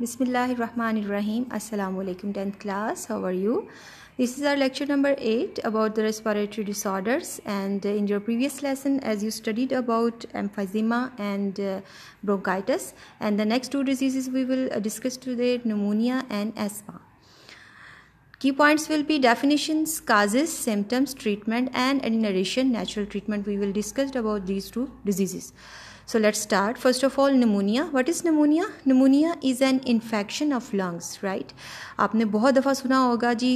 Bismillahirrahmanirrahim. Assalamu alaikum 10th class. How are you? This is our lecture number 8 about the respiratory disorders, and in your previous lesson as you studied about emphysema and bronchitis, and the next two diseases we will discuss today, pneumonia and asthma. Key points will be definitions, causes, symptoms, treatment, and in addition natural treatment we will discuss about these two diseases. So let's start. First of all, pneumonia. What is pneumonia? Pneumonia is an infection of lungs, right? आपने बहुत दफ़ा सुना होगा जी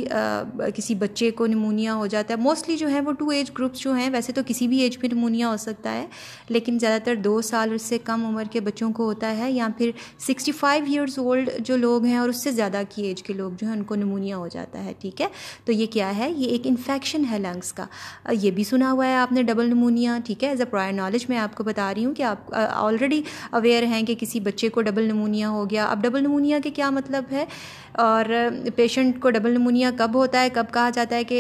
किसी बच्चे को pneumonia हो जाता है. मोस्टली जो है वो 2 एज ग्रुप्स जो हैं, वैसे तो किसी भी एज पे निमोनिया हो सकता है, लेकिन ज़्यादातर 2 साल उससे कम उम्र के बच्चों को होता है, या फिर 65 ईयर्स ओल्ड जो लोग हैं और उससे ज़्यादा की एज के लोग जो हैं उनको निमोनिया हो जाता है. ठीक है, तो ये क्या है? ये एक इन्फेक्शन है लंग्स का. ये भी सुना हुआ है आपने डबल निमोनिया. ठीक है, एज अ प्रायर नॉलेज मैं आपको बता रही हूँ कि आप ऑलरेडी अवेयर हैं कि किसी बच्चे को डबल निमोनिया हो गया. अब डबल निमोनिया के क्या मतलब है और पेशेंट को डबल निमोनिया कब होता है, कब कहा जाता है कि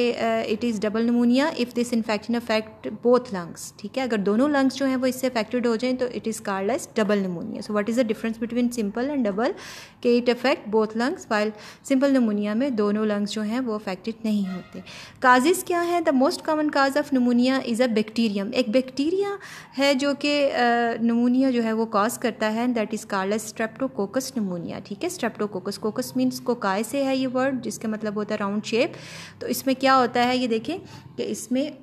it is double pneumonia if this infection affect both lungs. ठीक है, अगर दोनों लंग्स जो हैं वो इससे अफेक्टेड हो जाएं तो it is called as double pneumonia. So what is the difference between simple and double? कि it affect both lungs, while simple pneumonia में दोनों लंग्स जो हैं वो अफेक्टेड नहीं होते. काजेज़ क्या है? The most common cause of pneumonia is a bacterium. एक बैक्टीरिया है जो कि निमोनिया जो है वो कॉज करता है, that is called as Streptococcus pneumonia. ठीक है, स्ट्रेप्टोकोकस, कोकस मीन्स कोकाय से है ये वर्ड, जिसका मतलब होता है राउंड शेप. तो इसमें क्या होता है ये देखें कि इसमें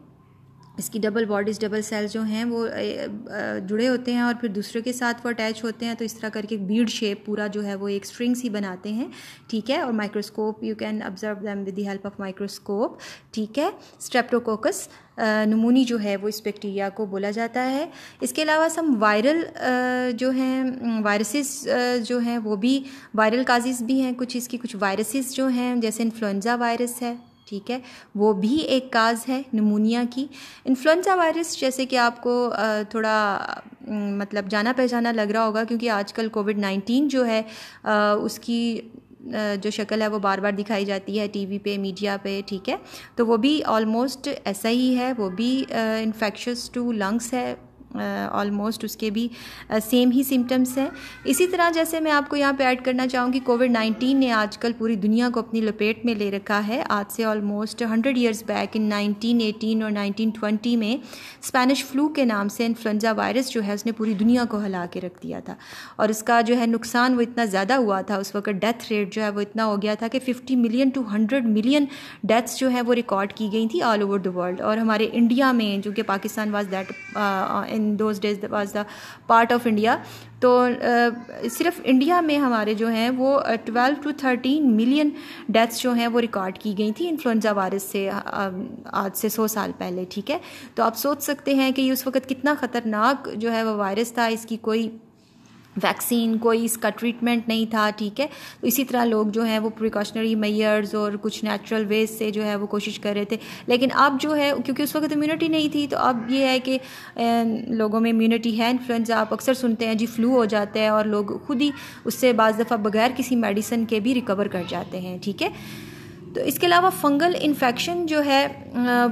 इसकी डबल बॉडीज़, डबल सेल्स जो हैं वो जुड़े होते हैं और फिर दूसरे के साथ वो अटैच होते हैं, तो इस तरह करके बीड शेप पूरा जो है वो एक स्ट्रिंग्स ही बनाते हैं. ठीक है, और microscope you can observe them with the help of microscope. ठीक है, स्ट्रेप्टोकोकस निमोनी जो है वो इस बैक्टीरिया को बोला जाता है. इसके अलावा सम वायरल जो हैं वायरसेस जो हैं वो भी वायरल काजेज़ भी हैं. कुछ इसकी कुछ वायरसेस जो हैं जैसे इन्फ्लुएंजा वायरस है. ठीक है, वो भी एक काज है निमोनिया की. इन्फ्लुएंजा वायरस जैसे कि आपको थोड़ा मतलब जाना पहचाना लग रहा होगा, क्योंकि आजकल कोविड-19 जो है उसकी जो शक्ल है वो बार बार दिखाई जाती है टीवी पे, मीडिया पे. ठीक है, तो वो भी ऑलमोस्ट ऐसा ही है, वो भी इन्फेक्शस टू लंग्स है. ऑलमोस्ट उसके भी सेम ही सिम्टम्स हैं. इसी तरह जैसे मैं आपको यहाँ पे ऐड करना चाहूँगी, कोविड-19 ने आजकल पूरी दुनिया को अपनी लपेट में ले रखा है. आज से ऑलमोस्ट 100 ईयर्स बैक इन 1918 और 1920 में स्पेनिश फ्लू के नाम से इन्फ्लुएंजा वायरस जो है उसने पूरी दुनिया को हिला के रख दिया था. और इसका जो है नुकसान वो इतना ज़्यादा हुआ था, उस वक्त डेथ रेट जो है वो इतना हो गया था कि 50 मिलियन टू 100 मिलियन डेथ्स जो है वो रिकॉर्ड की गई थी ऑल ओवर द वर्ल्ड. और हमारे इंडिया में, जो कि Pakistan was that in those days was the part of India, तो सिर्फ इंडिया में हमारे जो हैं वो 12 टू 13 मिलियन डेथ्स जो हैं वो रिकॉर्ड की गई थी इन्फ्लुएंजा वायरस से आज से 100 साल पहले. ठीक है, तो आप सोच सकते हैं कि उस वक्त कितना ख़तरनाक जो है वो वायरस था. इसकी कोई वैक्सीन, कोई इसका ट्रीटमेंट नहीं था. ठीक है, तो इसी तरह लोग जो हैं वो प्रिकॉशनरी मेजर्स और कुछ नेचुरल वेज से जो है वो कोशिश कर रहे थे. लेकिन अब जो है, क्योंकि उस वक्त इम्यूनिटी नहीं थी, तो अब ये है कि लोगों में इम्यूनिटी है. इन्फ्लुएंजा आप अक्सर सुनते हैं जी, फ्लू हो जाता है और लोग खुद ही उससे बाज़ दफ़ा बगैर किसी मेडिसिन के भी रिकवर कर जाते हैं. ठीक है, तो इसके अलावा फंगल इन्फेक्शन जो है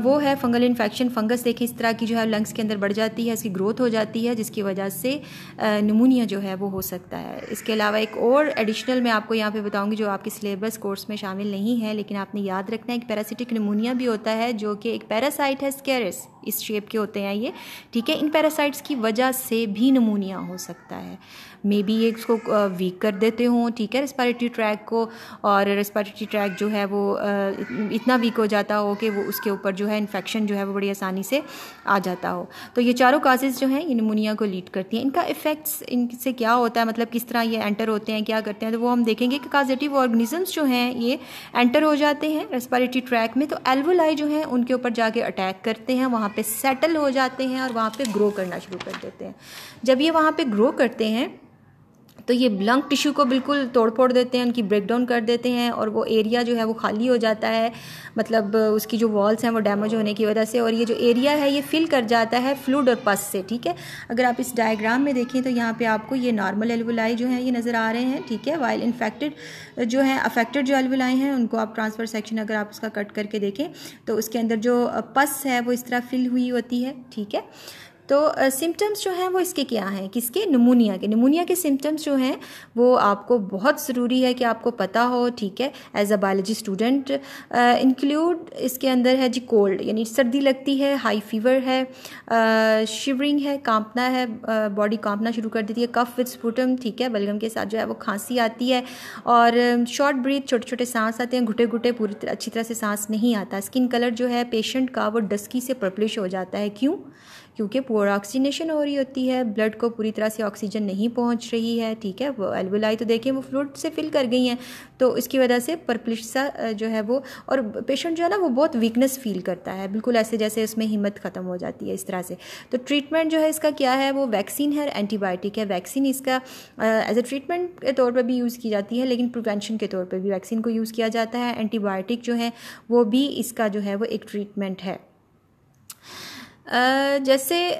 वो है फंगल इन्फेक्शन. फंगस देखें इस तरह की जो है लंग्स के अंदर बढ़ जाती है, इसकी ग्रोथ हो जाती है, जिसकी वजह से निमोनिया जो है वो हो सकता है. इसके अलावा एक और एडिशनल मैं आपको यहाँ पे बताऊँगी जो आपके सिलेबस कोर्स में शामिल नहीं है, लेकिन आपने याद रखना है कि पैरासिटिक निमोनिया भी होता है, जो कि एक पैरासाइट है, स्केरस इस शेप के होते हैं ये. ठीक है, इन पैरासाइट्स की वजह से भी निमोनिया हो सकता है. मे बी ये इसको वीक कर देते हों. ठीक है, रेस्पिरेटरी ट्रैक को, और रेस्पिरेटरी ट्रैक जो है वो इतना वीक हो जाता हो कि वो उसके ऊपर जो है इन्फेक्शन जो है वो बड़ी आसानी से आ जाता हो. तो ये चारों काजेज़ जो हैं ये निमोनिया को लीड करती हैं. इनका इफ़ेक्ट्स इनसे क्या होता है, मतलब किस तरह ये एंटर होते हैं, क्या करते हैं, तो वो हम देखेंगे कि काजेटिव ऑर्गेनिजम्स जो हैं ये एंटर हो जाते हैं रेस्पिरेटरी ट्रैक में, तो एल्वोलाई जो हैं उनके ऊपर जाके अटैक करते हैं, वहाँ पे सेटल हो जाते हैं और वहाँ पे ग्रो करना शुरू कर देते हैं. जब ये वहाँ पे ग्रो करते हैं तो ये लंग टिश्यू को बिल्कुल तोड़ फोड़ देते हैं, उनकी ब्रेक डाउन कर देते हैं, और वो एरिया जो है वो खाली हो जाता है. मतलब उसकी जो वॉल्स हैं वो डैमेज होने की वजह से, और ये जो एरिया है ये फिल कर जाता है फ्लूइड और पस से. ठीक है, अगर आप इस डायग्राम में देखें तो यहाँ पे आपको ये नॉर्मल एल्वोलाई जो हैं ये नज़र आ रहे हैं. ठीक है, वाइल इन्फेक्टेड जो हैं, अफेक्टेड जो एल्वोलाई हैं उनको आप ट्रांसफर सेक्शन अगर आप उसका कट करके देखें तो उसके अंदर जो पस है वो इस तरह फिल हुई होती है. ठीक है, तो सिम्टम्स जो हैं वो इसके क्या हैं, किसके, निमोनिया के सिम्टम्स जो हैं वो आपको बहुत ज़रूरी है कि आपको पता हो, ठीक है, as a biology student. Include इसके अंदर है जी कोल्ड, यानी सर्दी लगती है, हाई फीवर है, शिवरिंग है, कांपना है, बॉडी कांपना शुरू कर देती है, कफ विद स्पुटम, ठीक है, बलगम के साथ जो है वो खांसी आती है, और शॉर्ट ब्रीथ, छोटे छोटे सांस आते हैं, घुटे घुटे पूरी अच्छी तरह से सांस नहीं आता। स्किन कलर जो है पेशेंट का वो डस्की से पर्पलिश हो जाता है, क्यों, क्योंकि पुअर ऑक्सीजनेशन हो रही होती है, ब्लड को पूरी तरह से ऑक्सीजन नहीं पहुंच रही है, ठीक है, वो एल्वेलाई तो देखें वो फ्लूइड से फिल कर गई हैं, तो इसकी वजह से पर्पलिश सा जो है वो, और पेशेंट जो है ना वो बहुत वीकनेस फील करता है, बिल्कुल ऐसे जैसे उसमें हिम्मत ख़त्म हो जाती है इस तरह से। तो ट्रीटमेंट जो है इसका क्या है, वो वैक्सीन है, एंटीबायोटिक है। वैक्सीन इसका एज ए ट्रीटमेंट के तौर पर भी यूज़ की जाती है, लेकिन प्रिवेंशन के तौर पर भी वैक्सीन को यूज़ किया जाता है। एंटीबायोटिक जो है वो भी इसका जो है वो एक ट्रीटमेंट है। जैसे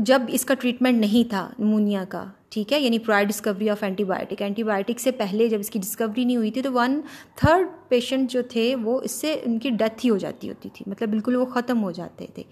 जब इसका ट्रीटमेंट नहीं था निमोनिया का, ठीक है, यानी प्रायर डिस्कवरी ऑफ एंटीबायोटिक से पहले जब इसकी डिस्कवरी नहीं हुई थी, तो 1/3 पेशेंट जो थे वो इससे उनकी डेथ ही हो जाती होती थी, मतलब बिल्कुल वो ख़त्म हो जाते थे।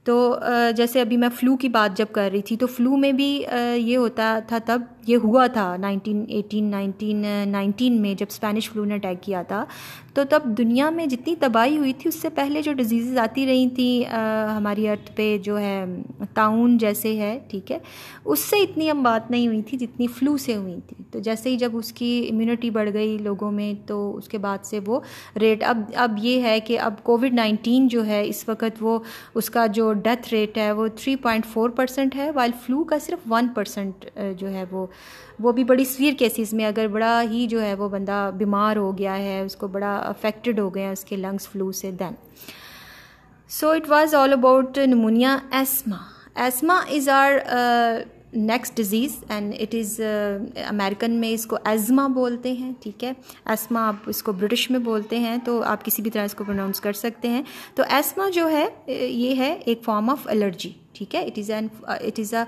तो जैसे अभी मैं फ़्लू की बात जब कर रही थी, तो फ़्लू में भी ये होता था, तब ये हुआ था 1919 में जब स्पेनिश फ्लू ने अटैक किया था, तो तब दुनिया में जितनी तबाही हुई थी उससे पहले जो डिजीज़ आती रही थी हमारी अर्थ पे, जो है ताउन जैसे है, ठीक है, उससे इतनी हम बात नहीं हुई थी जितनी फ़्लू से हुई थी। तो जैसे ही जब उसकी इम्यूनिटी बढ़ गई लोगों में, तो उसके बाद से वो रेट अब ये है कि अब कोविड-19 जो है इस वक्त वो उसका जो डेथ रेट है वो 3.4% है, वाइल फ्लू का सिर्फ 1% जो है वो भी बड़ी सीवियर केसेस में, अगर बड़ा ही जो है वो बंदा बीमार हो गया है, उसको बड़ा अफेक्टेड हो गए हैं उसके लंग्स फ्लू से, then so it was all about pneumonia. Asthma is our next disease and it is American में इसको एज़मा बोलते हैं, ठीक है, एस्मा आप इसको ब्रिटिश में बोलते हैं, तो आप किसी भी तरह इसको प्रोनाउंस कर सकते हैं। तो एस्मा जो है ये है एक फॉर्म ऑफ एलर्जी, ठीक है, it is a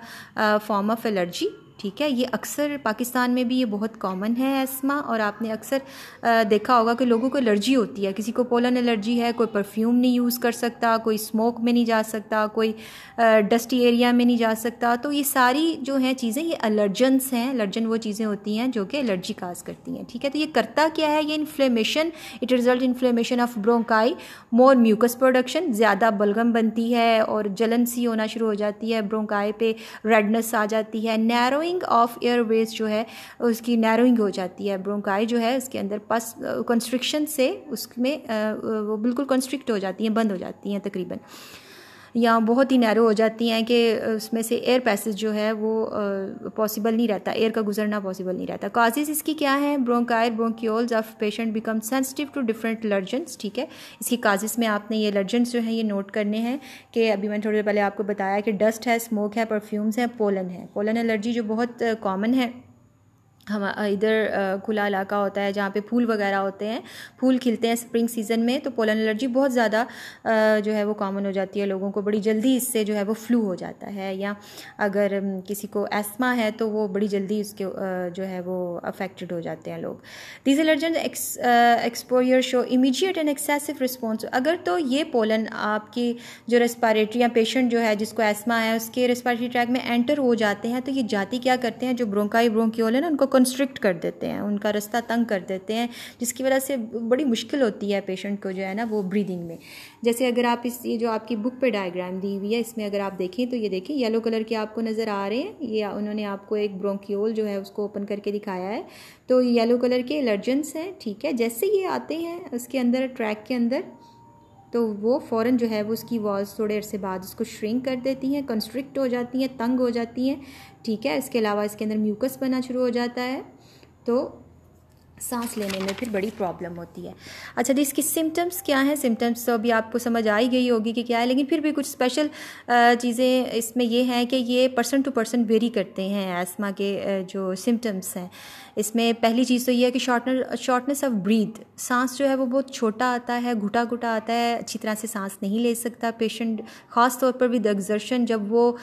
form of allergy, ठीक है। ये अक्सर पाकिस्तान में भी ये बहुत कॉमन है एस्मा, और आपने अक्सर देखा होगा कि लोगों को एलर्जी होती है, किसी को पोलन एलर्जी है, कोई परफ्यूम नहीं यूज़ कर सकता, कोई स्मोक में नहीं जा सकता, कोई डस्टी एरिया में नहीं जा सकता। तो ये सारी जो हैं चीज़ें ये एलर्जेंस हैं, एलर्जन वो चीज़ें होती हैं जो कि एलर्जी काज करती हैं, ठीक है। तो ये करता क्या है, ये inflammation, it result inflammation of bronchi, more mucus production, ज़्यादा बलगम बनती है और जलन सी होना शुरू हो जाती है, ब्रोंकाई पे रेडनेस आ जाती है, नैरोइंग ऑफ एयरवेज जो है उसकी नैरोइंग हो जाती है, ब्रोंकाई जो है उसके अंदर पस कंस्ट्रिक्शन से उसमें वो बिल्कुल कंस्ट्रिक्ट हो जाती हैं, बंद हो जाती हैं तकरीबन, या बहुत ही नैरो हो जाती हैं कि उसमें से एयर पैसेज जो है वो पॉसिबल नहीं रहता, एयर का गुजरना पॉसिबल नहीं रहता। काजेज इसकी क्या है, bronchial bronchioles of patient become sensitive to different allergens, ठीक है। इसकी काजेज में आपने ये एलर्जेंस जो है ये नोट करने हैं कि अभी मैंने थोड़ी देर पहले आपको बताया कि डस्ट है, स्मोक है, परफ्यूम्स हैं, पोलन है। पोलन एलर्जी जो बहुत कॉमन है, हम इधर खुला इलाका होता है जहाँ पे फूल वगैरह होते हैं, फूल खिलते हैं स्प्रिंग सीज़न में, तो पोलन एलर्जी बहुत ज़्यादा जो है वो कॉमन हो जाती है लोगों को, बड़ी जल्दी इससे जो है वो फ्लू हो जाता है, या अगर किसी को एस्मा है तो वो बड़ी जल्दी उसके जो है वो अफेक्टेड हो जाते हैं लोग। These allergen exposure show immediate and excessive response. अगर तो ये पोलन आपकी जो रेस्पिरेटरी या पेशेंट जो है जिसको एस्मा है उसके रेस्पिरेटरी ट्रैक में एंटर हो जाते हैं, तो ये जाति क्या करते हैं, जो ब्रोंकाई ब्रोंक्यूल है ना उनको कंस्ट्रिक्ट कर देते हैं, उनका रास्ता तंग कर देते हैं, जिसकी वजह से बड़ी मुश्किल होती है पेशेंट को जो है ना वो ब्रीदिंग में। जैसे अगर आप ये जो आपकी बुक पे डायग्राम दी हुई है इसमें अगर आप देखें तो ये देखें येलो कलर के आपको नज़र आ रहे हैं, ये उन्होंने आपको एक ब्रोंक्यूल जो है उसको ओपन करके दिखाया है, तो येलो कलर के एलर्जेंस हैं, ठीक है। जैसे ये आते हैं उसके अंदर ट्रैक के अंदर, तो वो फ़ौरन जो है वो उसकी वॉल्स थोड़े अरसे बाद उसको श्रिंक कर देती हैं, कंस्ट्रिक्ट हो जाती हैं, तंग हो जाती हैं, ठीक है। इसके अलावा इसके अंदर म्यूकस बनना शुरू हो जाता है, तो सांस लेने में फिर बड़ी प्रॉब्लम होती है। अच्छा जी, इसकी सिम्टम्स क्या हैं, सिम्टम्स तो अभी आपको समझ आ ही गई होगी कि क्या है, लेकिन फिर भी कुछ स्पेशल चीज़ें इसमें ये हैं कि ये पर्सन टू पर्सन वेरी करते हैं एस्मा के जो सिम्टम्स हैं। इसमें पहली चीज़ तो ये है कि शॉर्टनेस ऑफ ब्रीथ, सांस जो है वो बहुत छोटा आता है, घुटा घुटा आता है, अच्छी तरह से सांस नहीं ले सकता पेशेंट, ख़ास तौर पर विद एक्सर्शन, जब वो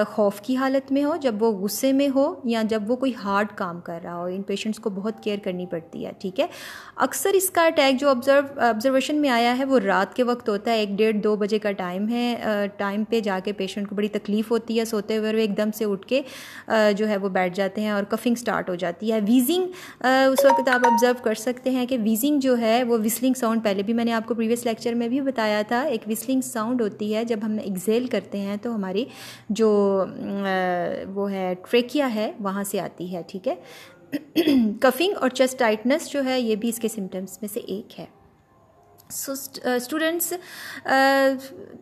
खौफ की हालत में हो, जब वो गुस्से में हो, या जब वो कोई हार्ड काम कर रहा हो। इन पेशेंट्स को बहुत केयर करनी करनी पड़ती है, ठीक है। अक्सर इसका अटैक जो ऑब्जर्वेशन में आया है वो रात के वक्त होता है, 1, 1:30, 2 बजे का टाइम है। टाइम पे जाके पेशेंट को बड़ी तकलीफ़ होती है, सोते हुए वो एकदम से उठ के जो है वो बैठ जाते हैं और कफिंग स्टार्ट हो जाती है। वीजिंग उस वक्त आप ऑब्ज़र्व कर सकते हैं कि वीजिंग जो है वो विस्लिंग साउंड, पहले भी मैंने आपको प्रीवियस लेक्चर में भी बताया था, एक विस्लिंग साउंड होती है जब हम एक्सेल करते हैं तो हमारी जो वो है ट्रेकिया है वहाँ से आती है, ठीक है। कफिंग और चेस्ट टाइटनेस जो है ये भी इसके सिम्टम्स में से एक है। So students,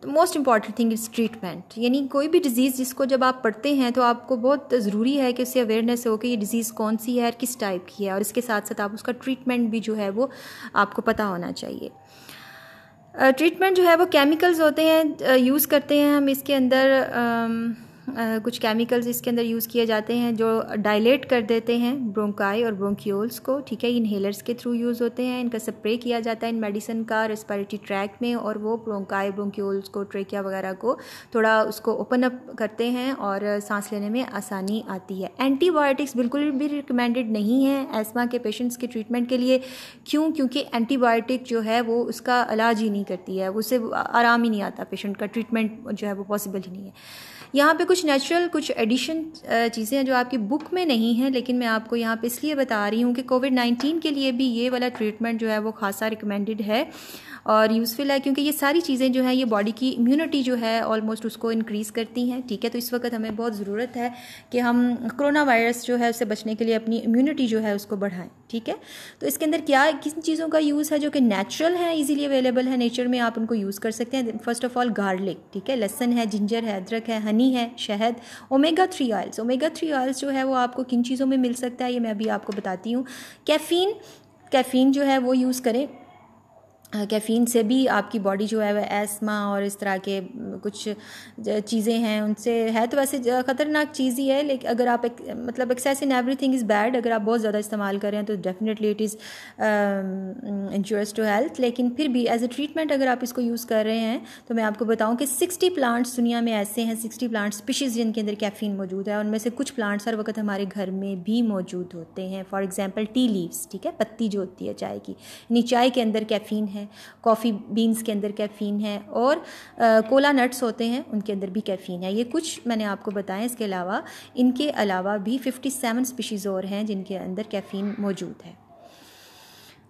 most important thing is treatment. यानी कोई भी डिज़ीज़ जिसको जब आप पढ़ते हैं तो आपको बहुत ज़रूरी है कि उससे अवेयरनेस हो कि ये डिज़ीज़ कौन सी है और किस टाइप की है, और इसके साथ साथ आप उसका ट्रीटमेंट भी जो है वो आपको पता होना चाहिए। ट्रीटमेंट जो है वो केमिकल्स होते हैं, यूज़ करते हैं हम इसके अंदर। कुछ केमिकल्स इसके अंदर यूज़ किए जाते हैं जो डायलेट कर देते हैं ब्रोंकाई और ब्रोंक्यूल्स को, ठीक है। इनहेलर्स के थ्रू यूज़ होते हैं, इनका स्प्रे किया जाता है इन मेडिसिन का रेस्पिरेटरी ट्रैक में, और वो ब्रोंकाई ब्रोंक्यूल्स को, ट्रेकिया वगैरह को थोड़ा उसको ओपन अप करते हैं और सांस लेने में आसानी आती है। एंटीबायोटिक्स बिल्कुल भी रिकमेंडेड नहीं है एस्मा के पेशेंट्स के ट्रीटमेंट के लिए। क्यों? क्योंकि एंटीबायोटिक जो है वो उसका इलाज ही नहीं करती है, उससे आराम ही नहीं आता पेशेंट का, ट्रीटमेंट जो है वो पॉसिबल ही नहीं है। यहाँ पे कुछ नेचुरल, कुछ एडिशन चीज़ें हैं जो आपकी बुक में नहीं हैं, लेकिन मैं आपको यहाँ पे इसलिए बता रही हूँ कि कोविड-19 के लिए भी ये वाला ट्रीटमेंट जो है वो खासा रिकमेंडेड है और यूज़फुल है, क्योंकि ये सारी चीज़ें जो हैं ये बॉडी की इम्यूनिटी जो है ऑलमोस्ट उसको इंक्रीज़ करती हैं, ठीक है। तो इस वक्त हमें बहुत ज़रूरत है कि हम कोरोना वायरस जो है उससे बचने के लिए अपनी इम्यूनिटी जो है उसको बढ़ाएं, ठीक है। तो इसके अंदर क्या किन चीज़ों का यूज़ है जो कि नेचुरल है, इजीली अवेलेबल है नेचर में, आप उनको यूज़ कर सकते हैं। फर्स्ट ऑफ ऑल गार्लिक, ठीक है, लहसुन है, जिंजर है, अदरक है, हनी है, शहद, ओमेगा 3 ऑयल्स। ओमेगा 3 ऑयल्स जो है वो आपको किन चीज़ों में मिल सकता है ये मैं अभी आपको बताती हूँ। कैफ़ीन जो है वो यूज़ करें। कैफ़ीन से भी आपकी बॉडी जो है वह एस्मा और इस तरह के कुछ चीज़ें हैं उनसे है तो वैसे ख़तरनाक चीज़ ही है, लेकिन अगर आप मतलब excess in everything is bad, अगर आप बहुत ज़्यादा इस्तेमाल कर रहे हैं तो definitely it is injurious to health. लेकिन फिर भी एज ए ट्रीटमेंट अगर आप इसको यूज़ कर रहे हैं तो मैं आपको बताऊं कि 60 प्लांट्स दुनिया में ऐसे हैं, 60 प्लांट स्पीशीज़ जिनके अंदर कैफ़ीन मौजूद है। उनमें से कुछ प्लांट्स हर वक्त हमारे घर में भी मौजूद होते हैं। फॉर एग्जाम्पल टी लीव्स, ठीक है, पत्ती जो होती है चाय की, यानी चाय के अंदर कैफ़ीन है, कॉफ़ी बीन्स के अंदर कैफ़ीन है, और कोला नट्स होते हैं उनके अंदर भी कैफ़ीन है। ये कुछ मैंने आपको बताया। इसके अलावा इनके अलावा भी 57 स्पीशीज़ और हैं जिनके अंदर कैफ़ीन मौजूद है।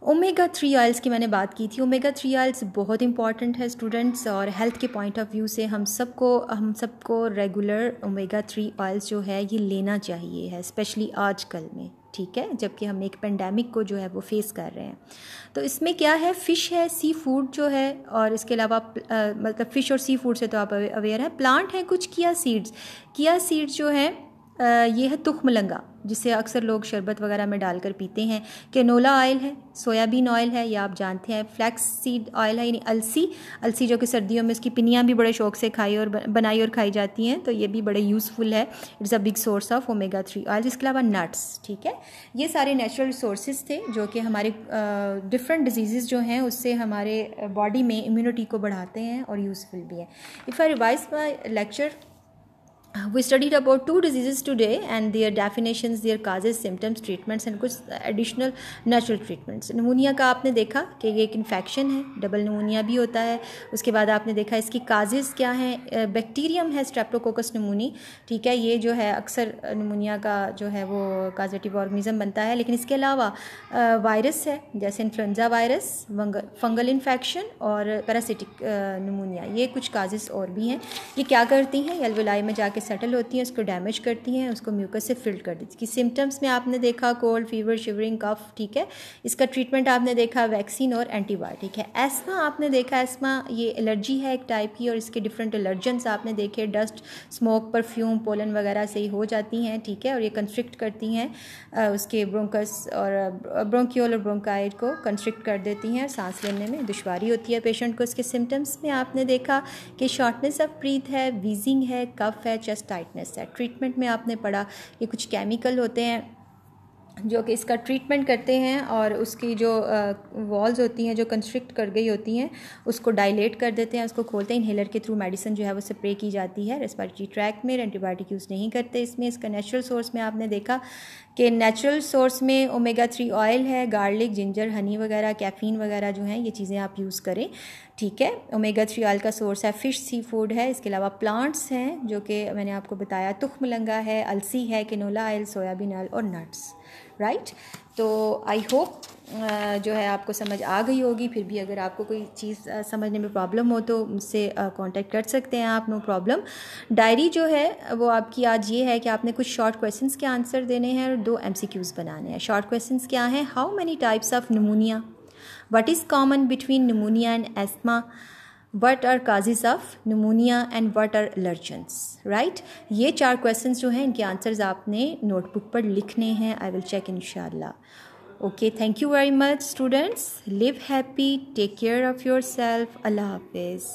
ओमेगा 3 ऑयल्स की मैंने बात की थी। ओमेगा 3 ऑयल्स बहुत इंपॉर्टेंट है स्टूडेंट्स, और हेल्थ के पॉइंट ऑफ व्यू से हम सबको रेगुलर ओमेगा 3 ऑयल्स जो है ये लेना चाहिए है, स्पेशली आजकल में, ठीक है, जबकि हम एक पेंडेमिक को जो है वो फेस कर रहे हैं। तो इसमें क्या है, फ़िश है, सी फूड जो है, और इसके अलावा मतलब फ़िश और सी फूड से तो आप अवेयर हैं। प्लांट हैं कुछ किया सीड्स जो है ये है तुखमलंगा, जिसे अक्सर लोग शरबत वगैरह में डालकर पीते हैं। कैनोला ऑयल है, सोयाबीन ऑयल है, या आप जानते हैं फ्लैक्स सीड ऑयल है, यानी अलसी जो कि सर्दियों में उसकी पिनियाँ भी बड़े शौक से बनाई और खाई जाती हैं, तो ये भी बड़े यूज़फुल है। It's a big source of omega 3 oil. इसके अलावा नट्स, ठीक है, ये सारे नेचुरल रिसोर्सेज थे जो कि हमारे डिफरेंट डिजीज़ जो हैं उससे हमारे बॉडी में इम्यूनिटी को बढ़ाते हैं और यूज़फुल भी है। If I revise my lecture, we studied about 2 diseases today and their definitions, their causes, symptoms, treatments and कुछ additional natural treatments। निमोनिया का आपने देखा कि ये एक इन्फेक्शन है, डबल निमोनिया भी होता है। उसके बाद आपने देखा इसकी काजेज़ क्या हैं। बैक्टीरियम है स्ट्रेप्टोकोकस निमोनी, ठीक है, ये जो है अक्सर निमोनिया का जो है वो काजेटिव ऑर्गेनिज्म बनता है। लेकिन इसके अलावा वायरस है, जैसे इन्फ्लुएंजा वायरस, फंगल इन्फेक्शन और पैरासिटिक निमोनिया, ये कुछ काजेज़ और भी हैं। ये क्या करती हैं, एल्वेलाई में जाके सेटल होती हैं, उसको डैमेज करती हैं, उसको म्यूकस से फिल्ड कर देती है। इसकी सिम्टम्स में आपने देखा कोल्ड, फीवर, शिवरिंग, कफ, ठीक है। इसका ट्रीटमेंट आपने देखा वैक्सीन और एंटीबायोटिक है। एस्मा आपने देखा, एस्मा ये एलर्जी है एक टाइप की, और इसके डिफरेंट एलर्जेंस आपने देखे, डस्ट, स्मोक, परफ्यूम, पोलन वगैरह से ही हो जाती हैं, ठीक है, और ये कंस्ट्रिक्ट करती हैं उसके ब्रोंकस और ब्रोंकियोल और ब्रोंकाइड को कंस्ट्रिक्ट कर देती हैं, सांस लेने में दुश्वारी होती है पेशेंट को। इसके सिम्टम्स में आपने देखा कि शॉर्टनेस ऑफ ब्रीथ है, वीजिंग है, कफ है, चेस्ट टाइटनेस है। ट्रीटमेंट में आपने पढ़ा ये कुछ केमिकल होते हैं जो कि इसका ट्रीटमेंट करते हैं और उसकी जो वॉल्स होती हैं जो कंस्ट्रिक्ट कर गई होती हैं उसको डायलेट कर देते हैं, उसको खोलते हैं। इन्हेलर के थ्रू मेडिसिन जो है वो स्प्रे की जाती है रेस्पिरेटरी ट्रैक में। एंटीबायोटिक यूज़ नहीं करते इसमें। इसका नेचुरल सोर्स में आपने देखा कि नेचुरल सोर्स में ओमेगा 3 ऑयल है, गार्लिक, जिंजर, हनी वगैरह, कैफ़ीन वगैरह जो हैं ये चीज़ें आप यूज़ करें, ठीक है। ओमेगा 3 ऑयल का सोर्स है फ़िश, सी फूड है। इसके अलावा प्लांट्स हैं जो कि मैंने आपको बताया, तुख्मलंगा है, अलसी है, किनोला ऑयल, सोयाबीन ऑयल और नट्स, राइट। तो आई होप जो है आपको समझ आ गई होगी। फिर भी अगर आपको कोई चीज़ समझने में प्रॉब्लम हो तो मुझसे कांटेक्ट कर सकते हैं आप, नो प्रॉब्लम। डायरी जो है वो आपकी आज ये है कि आपने कुछ शॉर्ट क्वेश्चंस के आंसर देने हैं और 2 MCQs बनाने हैं। शॉर्ट क्वेश्चंस क्या हैं? How many types of pneumonia, what is common between pneumonia and asthma, what are causes of pneumonia and what are allergens, right? ये 4 क्वेश्चंस जो हैं इनके आंसर्स आपने नोटबुक पर लिखने हैं। आई विल चेक इंशाल्लाह। Okay, thank you very much students. Live happy, take care of your self. अल्लाह हाफिज़।